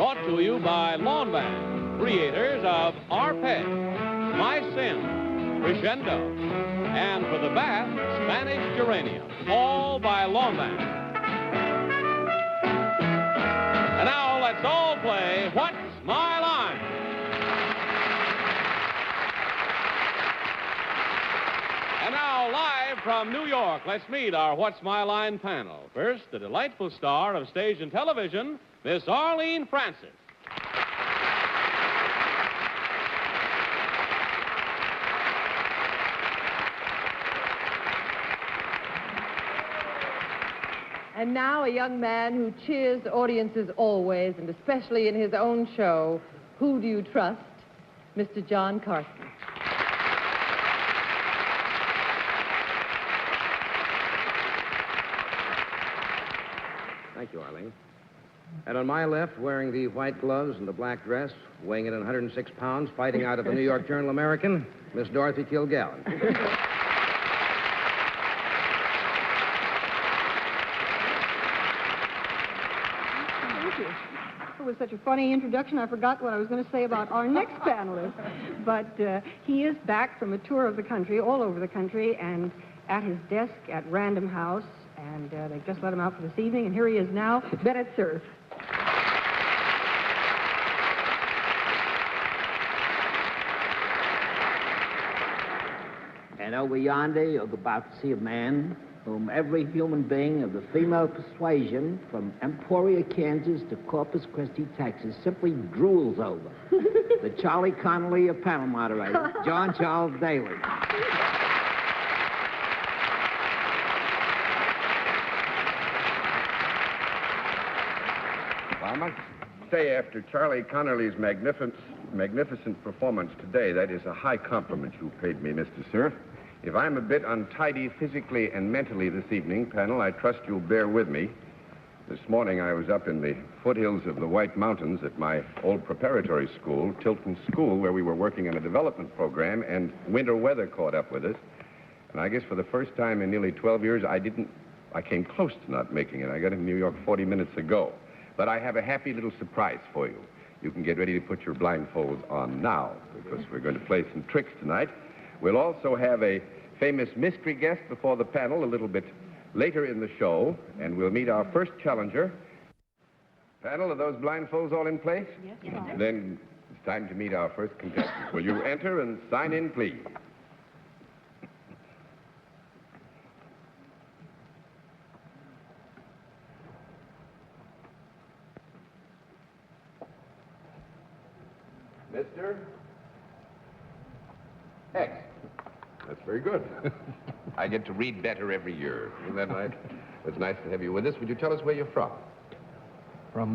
Brought to you by Lawn Band, creators of Arpeg, My Sin, Crescendo, and for the bath, Spanish Geranium, all by Lawn Band. And now let's all play What's My Line? And now, live from New York, let's meet our What's My Line panel. First, the delightful star of stage and television, Miss Arlene Francis. And now a young man who cheers audiences always, and especially in his own show, Who Do You Trust? Mr. John Carson. Thank you, Arlene. And on my left, wearing the white gloves and the black dress, weighing in at 106 pounds, fighting out of the New York Journal-American, Miss Dorothy Kilgallen. It was such a funny introduction, I forgot what I was going to say about our next panelist. But he is back from a tour of the country, all over the country, and at his desk at Random House, and they just let him out for this evening, and here he is now, Bennett, Cerf. And over yonder, you're about to see a man whom every human being of the female persuasion, from Emporia, Kansas to Corpus Christi, Texas, simply drools over. The Charlie Connolly of panel moderator, John Charles Daly. I must say, after Charlie Connolly's magnificent performance today, that is a high compliment you paid me, Mr. Cerf. If I'm a bit untidy physically and mentally this evening, panel, I trust you'll bear with me. This morning I was up in the foothills of the White Mountains at my old preparatory school, Tilton School, where we were working on a development program, and winter weather caught up with us. And I guess for the first time in nearly 12 years, I came close to not making it. I got in New York 40 minutes ago. But I have a happy little surprise for you. You can get ready to put your blindfolds on now, because we're going to play some tricks tonight. We'll also have a famous mystery guest before the panel a little bit later in the show, and we'll meet our first challenger. Panel, are those blindfolds all in place? Yes. Then it's time to meet our first contestant. Will you enter and sign in, please? Mr. X. That's very good. I get to read better every year. Isn't that right? It's nice to have you with us. Would you tell us where you're from? From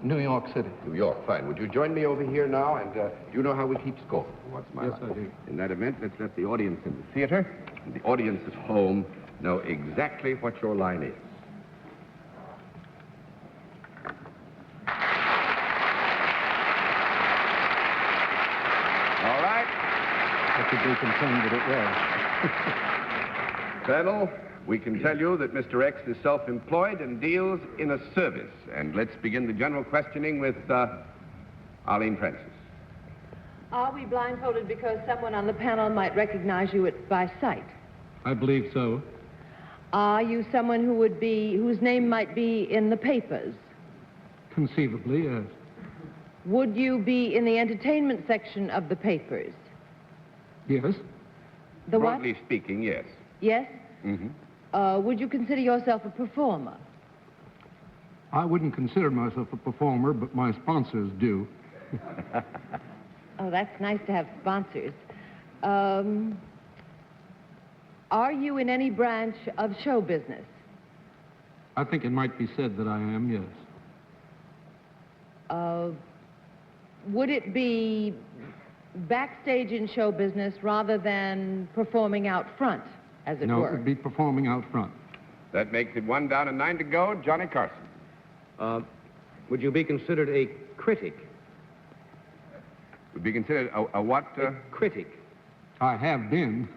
New York City. New York, fine. Would you join me over here now? And do you know how we keep score? What's my Yes, I do. In that event, let's let the audience in the theater and the audience at home know exactly what your line is. All right. I could be concerned that it was. Panel, we can tell you that Mr. X is self-employed and deals in a service. And let's begin the general questioning with Arlene Francis. Are we blindfolded because someone on the panel might recognize you by sight? I believe so. Are you someone whose name might be in the papers? Conceivably, yes. Would you be in the entertainment section of the papers? Yes. The what? Broadly speaking, yes. Yes? Mm-hmm. Would you consider yourself a performer? I wouldn't consider myself a performer, but my sponsors do. Oh, that's nice to have sponsors. Are you in any branch of show business? I think it might be said that I am, yes. Would it be backstage in show business rather than performing out front, as it No, were? it would be performing out front. That makes it 1 down and 9 to go. Johnny Carson. Would you be considered a critic? Would be considered a what? A critic. I have been.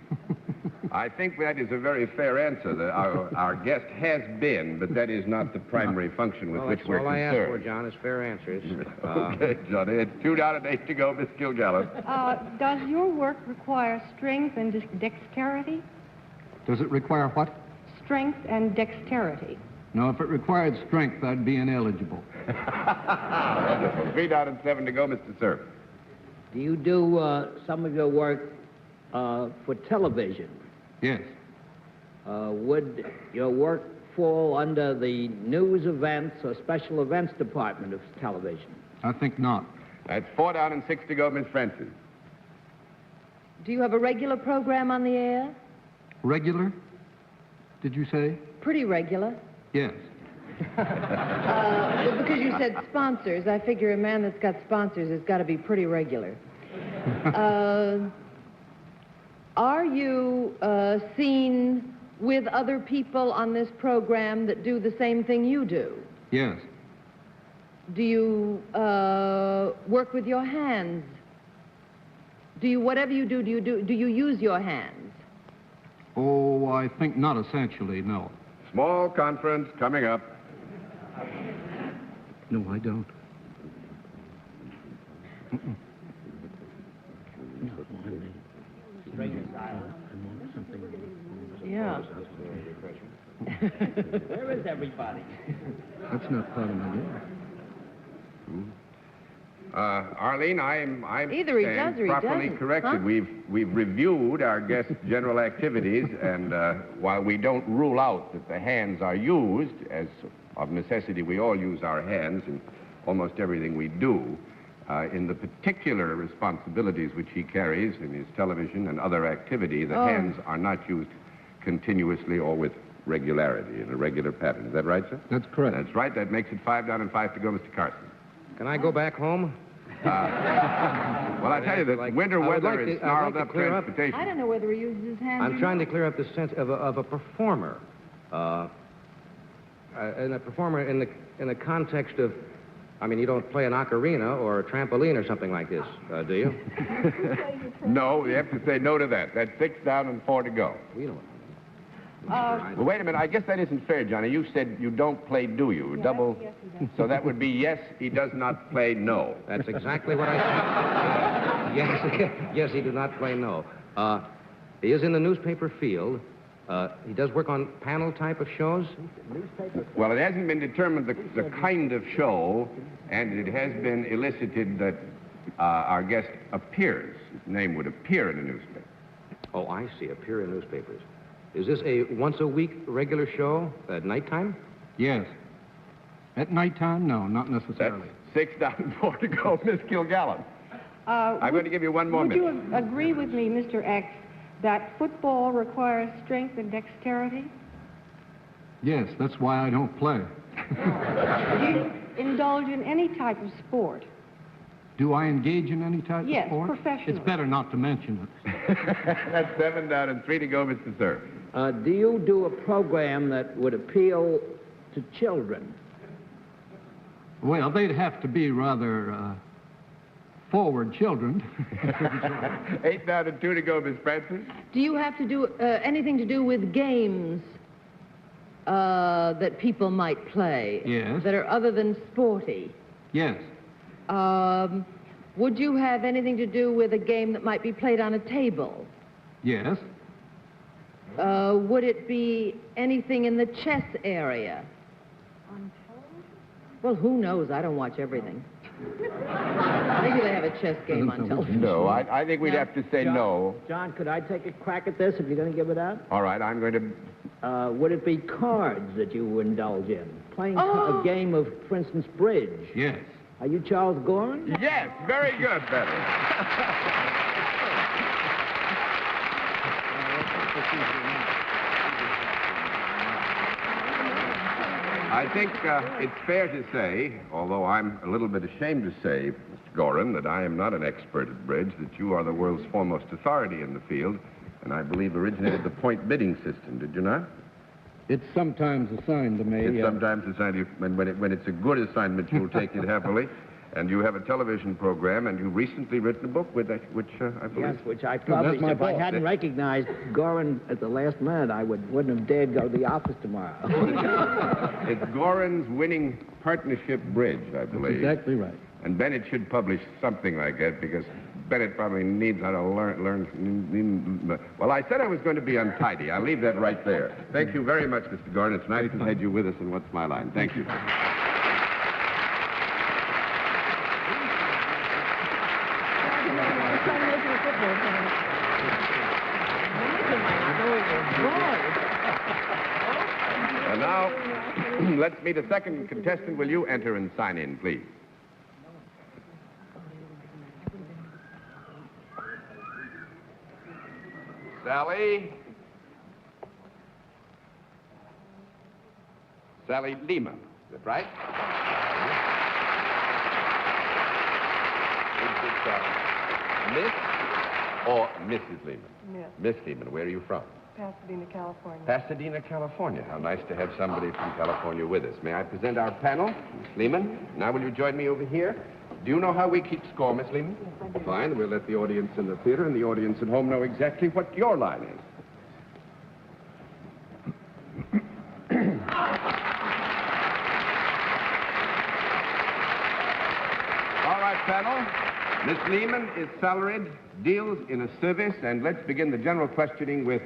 I think that is a very fair answer. Our guest has been, but that is not the primary function with which we're all I asked for, concerned. John, is fair answers. Okay, Johnny. It's 2 down and 8 to go, Miss Kilgallen. Does your work require strength and dexterity? Does it require what? Strength and dexterity. No, if it required strength, I'd be ineligible. Wonderful. 3 down and 7 to go, Mr. Cerf. Do you do some of your work for television? Yes. Would your work fall under the news events or special events department of television? I think not. That's 4 down and 6 to go, Miss Francis. Do you have a regular program on the air? Regular? Did you say? Pretty regular. Yes. Well, because you said sponsors, I figure a man that's got sponsors has got to be pretty regular. Are you seen with other people on this program that do the same thing you do? Yes. Do you work with your hands? Whatever you do you use your hands? Oh, I think not essentially, no. Small conference coming up. No, I don't. Yeah. Where is everybody? That's not part of my job. Arlene, I'm Either he does or he properly doesn't, corrected. huh? We've reviewed our guest's general activities, and while we don't rule out that the hands are used, as of necessity we all use our hands in almost everything we do, in the particular responsibilities which he carries in his television and other activity, the hands are not used continuously or with regularity, in a regular pattern. Is that right, sir? That's correct. That's right. That makes it 5 down and 5 to go, Mr. Carson. Can I go back home? Well, I tell you that winter weather is snarled up transportation. I don't know whether he uses his hands or I'm trying to not. clear up the sense of a performer. And a performer in the context of, I mean, you don't play an ocarina or a trampoline or something like this, do you? No, you have to say no to that. That's 6 down and 4 to go. We don't. Well, wait a minute. I guess that isn't fair, Johnny. You said you don't play, do you? Double. Yes, he does. So that would be yes, he does not play, no. That's exactly what I said. Yes, he did not play no. He is in the newspaper field. He does work on panel type of shows. Well, it hasn't been determined the kind of show, and it has been elicited that our guest appears. His name would appear in a newspaper. Oh, I see. Appear in newspapers. Is this a once-a-week regular show at nighttime? Yes. At nighttime? No, not That's necessarily. 6 down and 4 to go, Miss Kilgallen. I'm going to give you one more Would minute. you agree with me, Mr. X, that football requires strength and dexterity? Yes, that's why I don't play. Do you indulge in any type of sport? Do I engage in any type Yes, of sport? professionally. It's better not to mention it. That's 7 down and 3 to go, Mr. Cerf. Do you do a program that would appeal to children? Well, they'd have to be rather forward children. 8 down and 2 to go, Miss Francis. Do you have to do anything to do with games that people might play? Yes. That are other than sporty? Yes. Would you have anything to do with a game that might be played on a table? Yes. Would it be anything in the chess area? Well, who knows? I don't watch everything. Maybe they have a chess game on television. No, I think we'd have to say no. John, could I take a crack at this if you're going to give it out? All right, I'm going to... Would it be cards that you indulge in? Playing a game of, for instance, bridge? Yes. Are you Charles Goren? Yes, very good, Bennett. I think it's fair to say, although I'm a little bit ashamed to say, Mr. Goren, that I am not an expert at bridge, that you are the world's foremost authority in the field, and I believe originated the point bidding system, did you not? It's sometimes assigned to me. It's sometimes assigned to you. When it's a good assignment, you'll take it happily. And you have a television program, and you've recently written a book with that, which I believe... Yes, which I published. If I hadn't recognized Goren at the last minute, I wouldn't have dared go to the office tomorrow. It's Goren's Winning Partnership Bridge, I believe. Exactly right. And Bennett should publish something like that, because Bennett probably needs how to learn. Well, I said I was going to be untidy. I'll leave that right there. Thank you very much, Mr. Goren. It's nice to have you with us in What's My Line. Thank you. And now, let's meet a second contestant. Will you enter and sign in, please? Sally. Sally Lehman. Is that right? Is it Miss or Mrs. Lehman? Miss. Miss Lehman. Where are you from? Pasadena, California. Pasadena, California. How nice to have somebody from California with us. May I present our panel? Miss Lehman, now will you join me over here? Do you know how we keep score, Miss Lehman? Yes, I do. Fine. We'll let the audience in the theater and the audience at home know exactly what your line is. All right, panel. Miss Lehman is salaried, deals in a service, and let's begin the general questioning with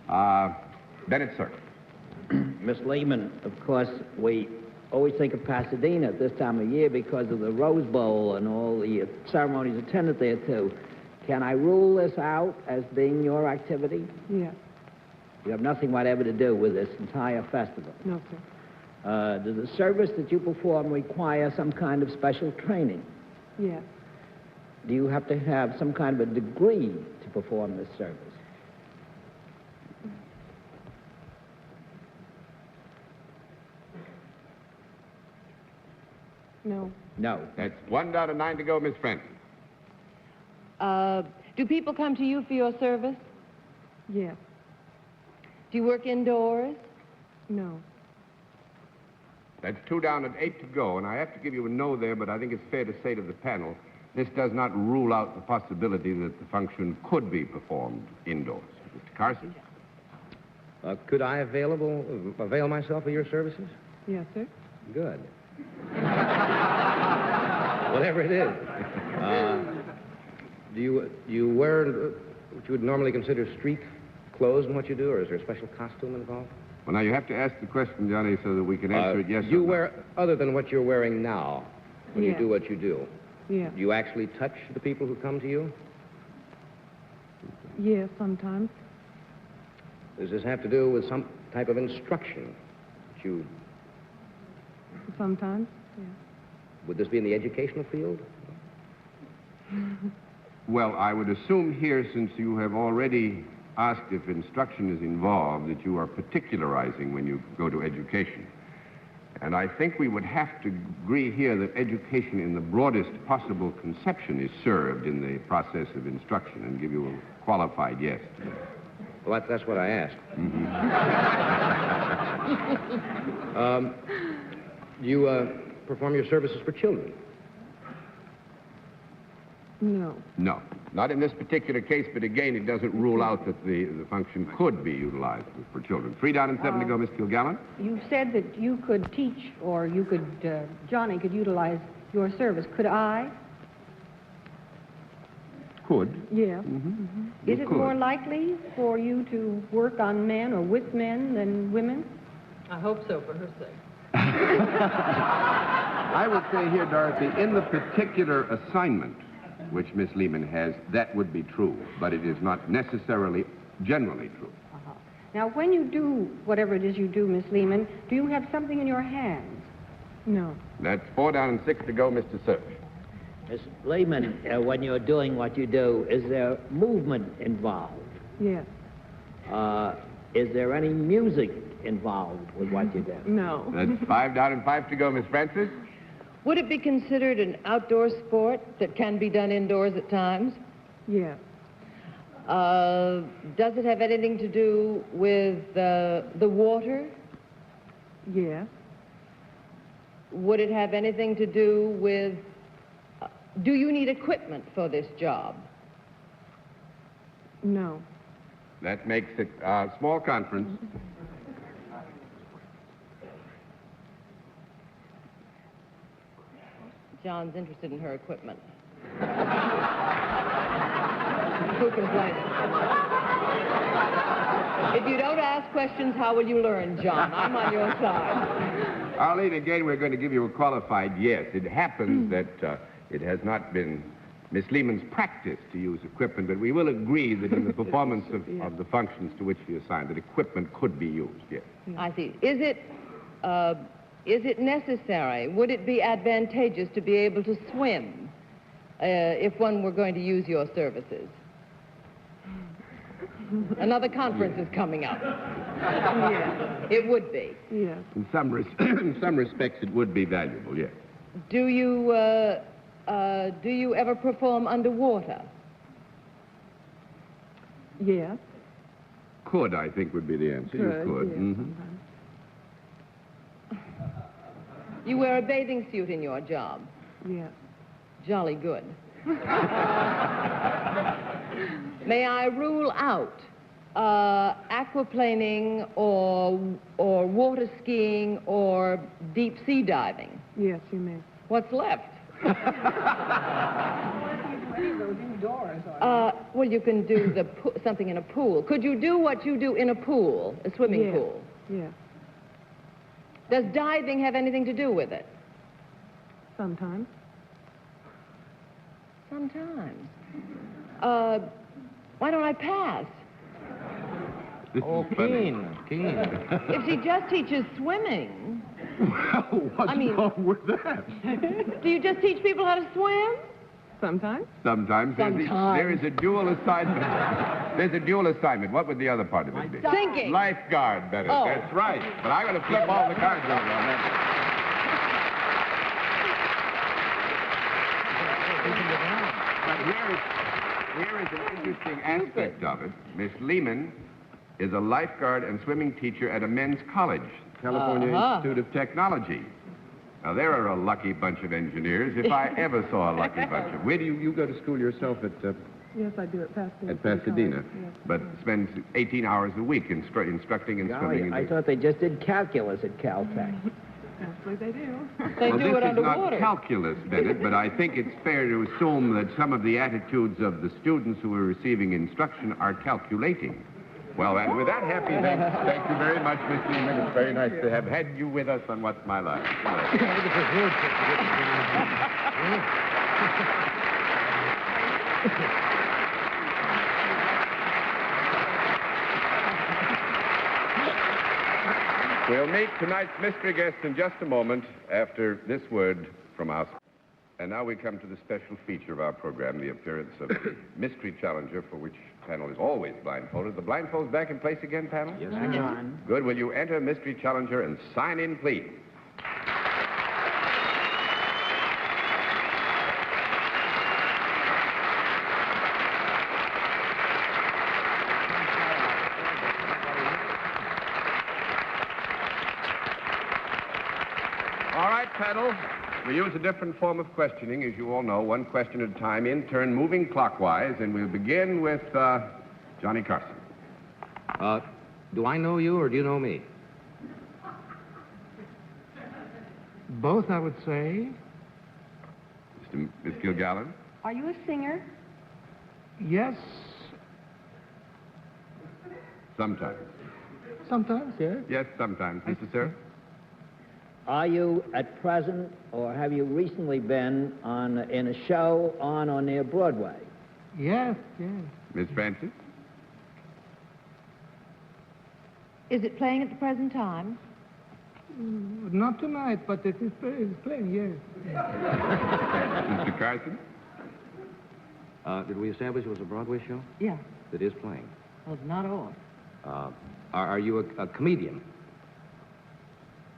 Bennett, Cerf. Miss Lehman, of course, we always think of Pasadena at this time of year because of the Rose Bowl and all the ceremonies attended there, too. Can I rule this out as being your activity? Yes. You have nothing whatever to do with this entire festival. No, sir. Does the service that you perform require some kind of special training? Yes. Do you have to have some kind of a degree to perform this service? No. No. That's 1 down to 9 to go, Miss Francis. Do people come to you for your service? Yes. Do you work indoors? No. That's 2 down and 8 to go, and I have to give you a no there, but I think it's fair to say to the panel, this does not rule out the possibility that the function could be performed indoors. Mr. Carson? Could I avail myself of your services? Yes, sir. Good. Whatever it is. Do you wear what you would normally consider street clothes in what you do, or is there a special costume involved? Well, now, you have to ask the question, Johnny, so that we can answer it yes or no. You wear, other than what you're wearing now, when you do what you do, Yes. do you actually touch the people who come to you? Yes, sometimes. Does this have to do with some type of instruction that you... Sometimes, yes. Would this be in the educational field? Well, I would assume here, since you have already asked if instruction is involved, that you are particularizing when you go to education. And I think we would have to agree here that education in the broadest possible conception is served in the process of instruction, and give you a qualified yes. Well, that's what I asked. Do you perform your services for children? No. No, not in this particular case, but again, it doesn't rule out that the function could be utilized for children. 3 down and 7 to go, Miss Kilgallen. You said that you could teach, or you could, Johnny could utilize your service. Could I? Could. Yes. Is it more likely for you to work on men or with men than women? I hope so, for her sake. I would say here, Dorothy, in the particular assignment which Miss Lehman has, that would be true, but it is not necessarily generally true. Now, when you do whatever it is you do, Miss Lehman, do you have something in your hands? No. That's 4 down and 6 to go, Mr. Cerf. Miss Lehman, when you're doing what you do, is there movement involved? Yes. Is there any music involved with what you do? No. That's 5 down and 5 to go, Miss Francis. Would it be considered an outdoor sport that can be done indoors at times? Yes. Does it have anything to do with the water? Yes. Would it have anything to do with Do you need equipment for this job? No. That makes it a small conference. John's interested in her equipment. Who complains? If you don't ask questions, how will you learn, John? I'm on your side. Arlene, again, we're going to give you a qualified yes. It happens that it has not been Miss Lehman's practice to use equipment, but we will agree that in the performance of the functions to which she assigned, that equipment could be used, yes. I see. Is it necessary? Would it be advantageous to be able to swim if one were going to use your services? Another conference is coming up. Yes. It would be. Yes. In some respects, it would be valuable, yes. Do you ever perform underwater? Yes. Could, I think, would be the answer. You could. Yes, Mhm. sometimes. You wear a bathing suit in your job. Yes. Jolly good. May I rule out aquaplaning or water skiing or deep sea diving? Yes, you may. What's left? Well, you can do something in a pool. Could you do what you do in a pool, a swimming Yes. pool? Yes. Does diving have anything to do with it? Sometimes. Sometimes. Why don't I pass? Oh, Keen. If she just teaches swimming, Well, what's wrong with that? do you just teach people how to swim? Sometimes. Sometimes. There is a dual assignment. There's a dual assignment. What would the other part of it be? Sinking. Lifeguard, Bennett. Oh. That's right. But I'm going to flip all the cards over on that. But here is an interesting aspect of it. Miss Lehman is a lifeguard and swimming teacher at a men's college, California Institute of Technology. Now, there are a lucky bunch of engineers, if I ever saw a lucky bunch of... Where do you go to school yourself at... Yes, I do at Pasadena. At Pasadena, Yes. but spends 18 hours a week instructing in swimming. I thought they just did calculus at Caltech. Actually, they do. They Well, do this it is underwater. not calculus, Bennett, but I think it's fair to assume that some of the attitudes of the students who are receiving instruction are calculating. Well, and with that happy thank you very much, Miss Lehman. It's very nice to have had you with us on What's My Life. We'll meet tonight's mystery guest in just a moment after this word from us. And now we come to the special feature of our program, the appearance of the mystery challenger, for which panel is always blindfolded. The blindfold's back in place again, panel? Yes, hang on. Good. Will you enter mystery challenger and sign in, please? All right, panel. We use a different form of questioning, as you all know, one question at a time, in turn, moving clockwise, and we'll begin with Johnny Carson. Do I know you or do you know me? Both, I would say. Miss Kilgallen? Are you a singer? Yes. Sometimes. Sometimes, yes. Yes, sometimes. Mr. Cerf? Are you at present, or have you recently been in a show on or near Broadway? Yes, yes. Miss Francis? Is it playing at the present time? Not tonight, but it is playing, yes. Mr. Carson? Did we establish it was a Broadway show? Yeah. That is playing. Well, not all. Are you a comedian?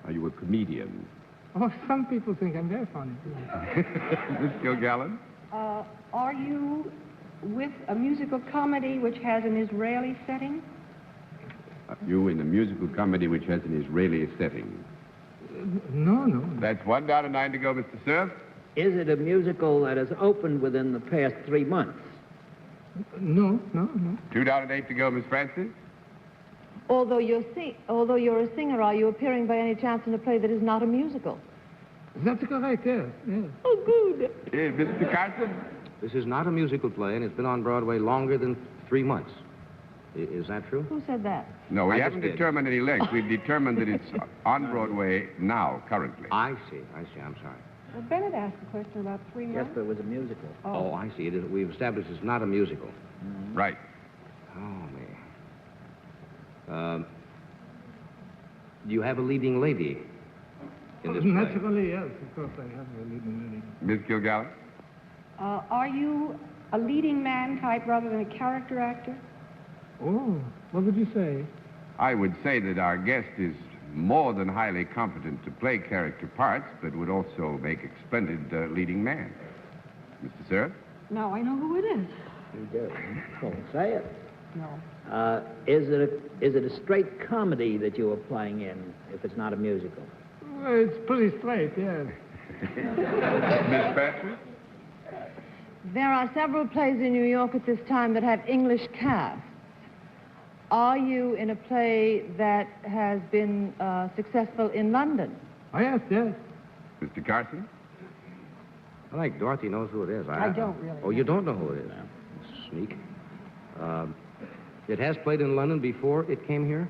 Are you a comedian? Oh, some people think I'm very funny. Miss Kilgallen? Are you with a musical comedy which has an Israeli setting? You in a musical comedy which has an Israeli setting. No. That's 1 down and 9 to go, Mr. Cerf. Is it a musical that has opened within the past 3 months? No. $2.08 to go, Miss Francis. Although you're a singer, are you appearing by any chance in a play that is not a musical? That's correct, yes. Oh, good. Mr. Carson? This is not a musical play, and it's been on Broadway longer than 3 months. Is that true? Who said that? No, we I haven't just did. determined any length. We've determined that it's on Broadway now, currently. I see. I'm sorry. Well, Bennett asked a question about 3 Yes, months. but it was a musical. Oh, I see. We've established it's not a musical. Right. Oh, me. Do you have a leading lady in this play? Naturally, yes. Of course, I have a leading lady. Ms. Kilgallen? Are you a leading man type rather than a character actor? Oh, what would you say? I would say that our guest is more than highly competent to play character parts, but would also make a splendid leading man. Mr. Cerf? Now I know who it is. You do. Well, say it. No. Is it a straight comedy that you are playing in, if it's not a musical? Well, it's pretty straight, yes. Miss Francis? There are several plays in New York at this time that have English casts. Are you in a play that has been successful in London? Oh, yes. Mr. Carson? I think Dorothy knows who it is. I don't really Oh, you don't know who it is? Sneak. It has played in London before it came here?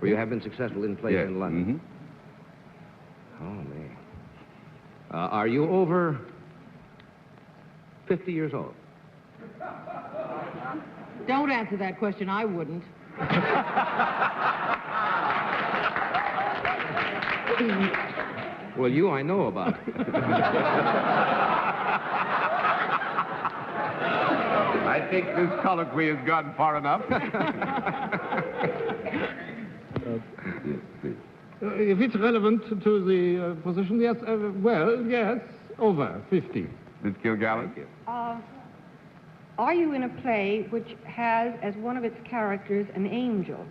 Or you have been successful in plays Yes. in London? Mm-hmm. Oh, man. Are you over 50 years old? Don't answer that question. I wouldn't. Well, you I know about. I think this colloquy has gone far enough. If it's relevant to the position, yes. Well, yes, over 50. Ms. Kilgallen? Are you in a play which has as one of its characters an angel?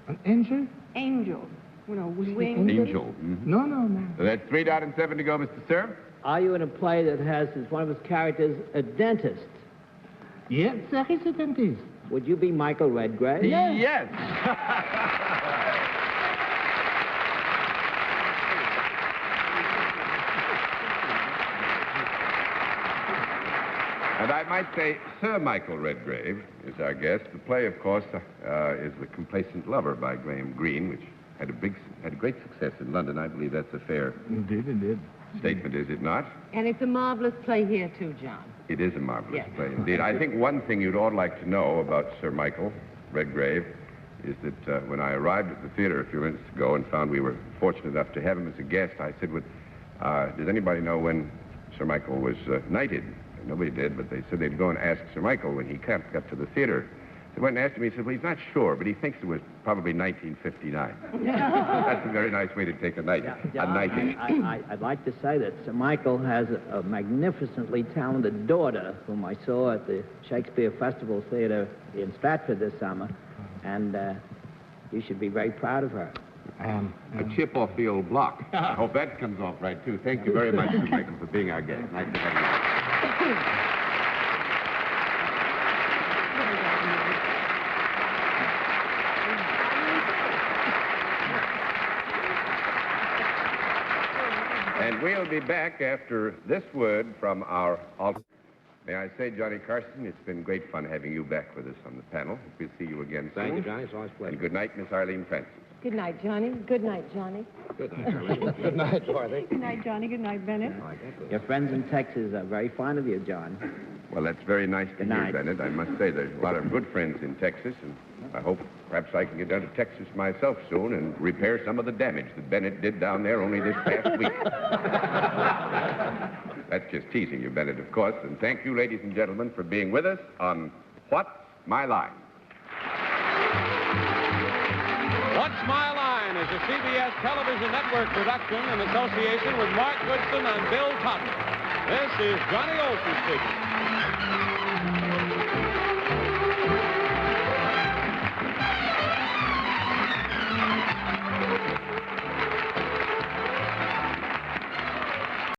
An angel? Angel. You know, with wings. Angel. Mm-hmm. No. That's $3.07 to go, Mr. Cerf. Are you in a play that has as one of its characters a dentist? Yes, there is a dentist. Would you be Michael Redgrave? Yes. And I might say Sir Michael Redgrave is our guest. The play, of course, is The Complacent Lover by Graham Greene, which had a great success in London. I believe that's a fair Indeed. statement, is it not? And it's a marvelous play here, too, John. It is a marvelous Yes. play indeed. I think one thing you'd all like to know about Sir Michael Redgrave is that when I arrived at the theater a few minutes ago and found we were fortunate enough to have him as a guest, I said, does anybody know when Sir Michael was knighted? Nobody did, but they said they'd go and ask Sir Michael when he got to the theater. They went and asked him. He said, well, he's not sure, but he thinks it was probably 1959. That's a very nice way to take a knighting. I'd like to say that Sir Michael has a magnificently talented daughter whom I saw at the Shakespeare Festival Theater in Stratford this summer, and you should be very proud of her. A chip off the old block. I hope that comes off right, too. Thank you very much, Sir Michael, for being our guest. Nice to have you. And we'll be back after this word from our altar. May I say, Johnny Carson, it's been great fun having you back with us on the panel. We'll see you again soon. Thank you, Johnny. It's always a pleasure. And good night, Miss Arlene Francis. Good night, Johnny. Good night, Johnny. Good night, Charlie. Good night, Dorothy. Good night, Johnny. Good night, Bennett. Your friends in Texas are very fond of you, John. Well, that's very nice to Good hear, night. Bennett. I must say there's a lot of good friends in Texas, and I hope perhaps I can get down to Texas myself soon and repair some of the damage that Bennett did down there only this past week. That's just teasing you, Bennett, of course. And thank you, ladies and gentlemen, for being with us on What's My Line? What's My Line is a CBS television network production in association with Mark Goodson and Bill Cotton. This is Johnny Olson speaking.